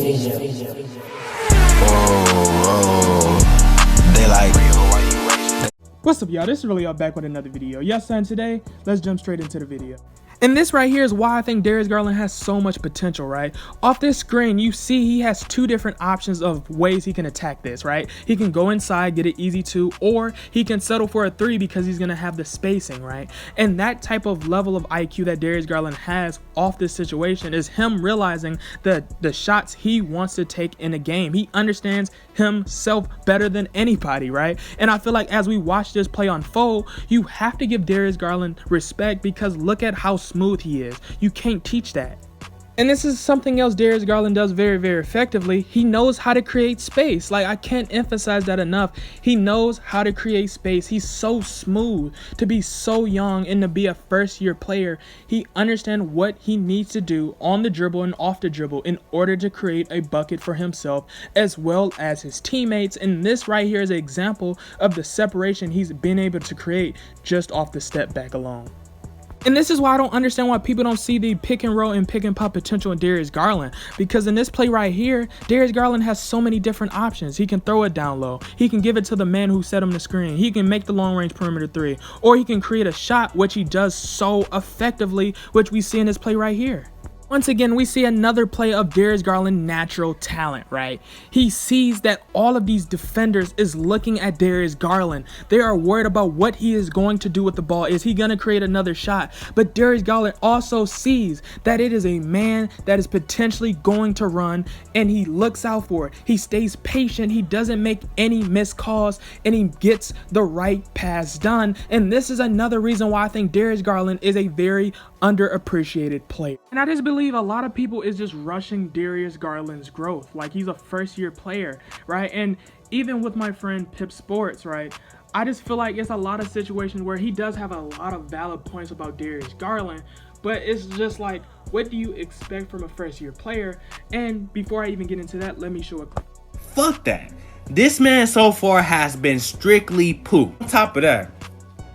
What's up, y'all? This is Relly back with another video. Yes, and today, let's jump straight into the video. And this right here is why I think Darius Garland has so much potential, right? Off this screen, you see he has two different options of ways he can attack this, right? He can go inside, get it easy two, or he can settle for a three because he's going to have the spacing, right? And that type of level of IQ that Darius Garland has off this situation is him realizing that the shots he wants to take in a game. He understands himself better than anybody, right? And I feel like as we watch this play unfold, you have to give Darius Garland respect because look at how smooth he is. You can't teach that. And this is something else Darius Garland does very, very effectively. He knows how to create space. Like, I can't emphasize that enough. He knows how to create space. He's so smooth to be so young and to be a first-year player. He understands what he needs to do on the dribble and off the dribble in order to create a bucket for himself as well as his teammates. And this right here is an example of the separation he's been able to create just off the step back alone. And this is why I don't understand why people don't see the pick and roll and pick and pop potential in Darius Garland. Because in this play right here, Darius Garland has so many different options. He can throw it down low. He can give it to the man who set him the screen. He can make the long range perimeter three. Or he can create a shot, which he does so effectively, which we see in this play right here. Once again, we see another play of Darius Garland natural talent, right? He sees that all of these defenders is looking at Darius Garland. They are worried about what he is going to do with the ball. Is he going to create another shot? But Darius Garland also sees that it is a man that is potentially going to run, and he looks out for it. He stays patient. He doesn't make any missed calls, and he gets the right pass done. And this is another reason why I think Darius Garland is a very underappreciated player. And I just believe a lot of people is just rushing Darius Garland's growth like he's a first-year player, right? And even with my friend Pip Sports, right, I just feel like it's a lot of situations where he does have a lot of valid points about Darius Garland, but it's just like, what do you expect from a first-year player? And before I even get into that, let me show a clip. Fuck that. This man so far has been strictly poo. On top of that,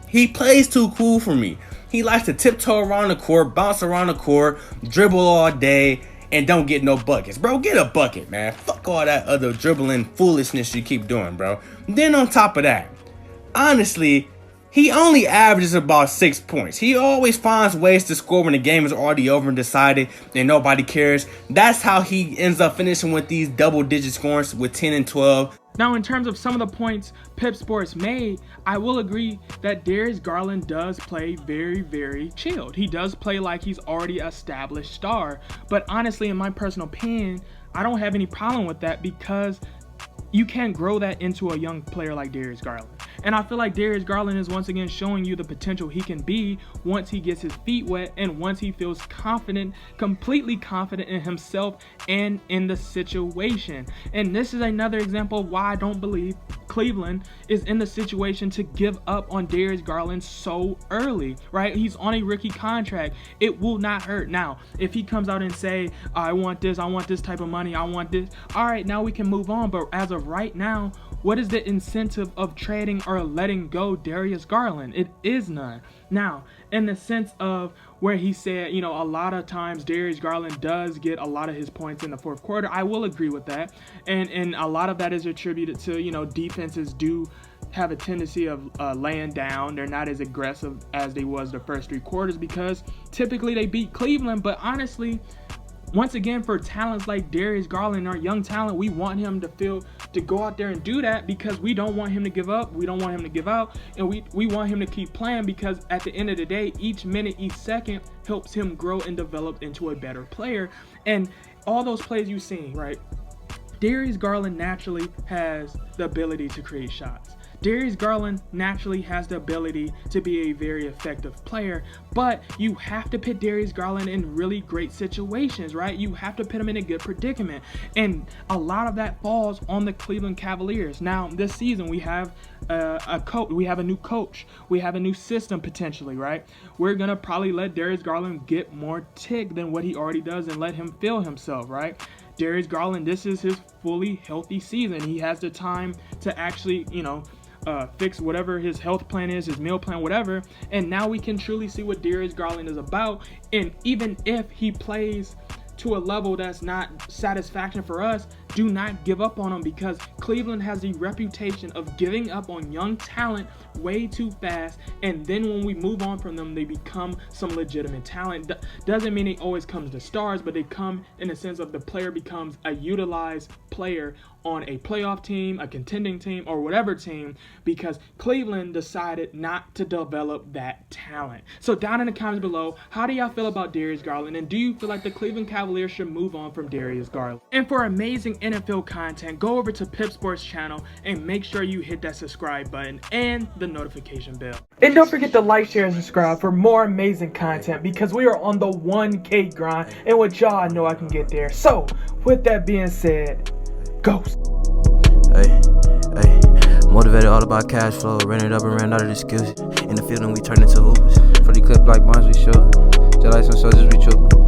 he plays too cool for me. He likes to tiptoe around the court, bounce around the court, dribble all day, and don't get no buckets. Bro, get a bucket, man. Fuck all that other dribbling foolishness you keep doing, bro. Then on top of that, honestly, he only averages about 6 points. He always finds ways to score when the game is already over and decided and nobody cares. That's how he ends up finishing with these double-digit scores with 10 and 12. Now, in terms of some of the points Pip Sports made, I will agree that Darius Garland does play very, very chilled. He does play like he's already an established star. But honestly, in my personal opinion, I don't have any problem with that because you can't grow that into a young player like Darius Garland. And I feel like Darius Garland is once again showing you the potential he can be once he gets his feet wet and once he feels confident, completely confident in himself and in the situation. And this is another example of why I don't believe Cleveland is in the situation to give up on Darius Garland so early, right? He's on a rookie contract. It will not hurt. Now, if he comes out and say, I want this type of money, I want this, all right, now we can move on. But as of right now, what is the incentive of trading or letting go Darius Garland? It is none. Now, in the sense of where he said, you know, a lot of times Darius Garland does get a lot of his points in the fourth quarter, I will agree with that. And a lot of that is attributed to, you know, defenses do have a tendency of laying down. They're not as aggressive as they was the first 3 quarters because typically they beat Cleveland. But honestly, once again, for talents like Darius Garland, our young talent, we want him to go out there and do that because we don't want him to give up. We don't want him to give out. And we want him to keep playing because at the end of the day, each minute, each second helps him grow and develop into a better player. And all those plays you've seen, right? Darius Garland naturally has the ability to create shots. Darius Garland naturally has the ability to be a very effective player, but you have to put Darius Garland in really great situations, right? You have to put him in a good predicament, and a lot of that falls on the Cleveland Cavaliers. Now, this season we have we have a new coach, we have a new system potentially, right? We're gonna probably let Darius Garland get more tick than what he already does and let him feel himself, right? Darius Garland, this is his fully healthy season. He has the time to actually, fix whatever his health plan is, his meal plan, whatever. And now we can truly see what Darius Garland is about. And even if he plays to a level that's not satisfaction for us, do not give up on them, because Cleveland has the reputation of giving up on young talent way too fast, and then when we move on from them, they become some legitimate talent. Doesn't mean it always comes to stars, but they come in the sense of the player becomes a utilized player on a playoff team, a contending team, or whatever team, because Cleveland decided not to develop that talent. So down in the comments below, how do y'all feel about Darius Garland, and do you feel like the Cleveland Cavaliers should move on from Darius Garland? And for amazing NFL content, go over to Pip Sports channel and make sure you hit that subscribe button and the notification bell. And don't forget to like, share, and subscribe for more amazing content, because we are on the 1K grind, and with y'all, I know I can get there. So with that being said, Ghost. Hey, motivated all about cash flow, ran it up and ran out of the skills. In the field and we turned into hoopers. For the clip like bonds we show, just like some soldiers we trooping.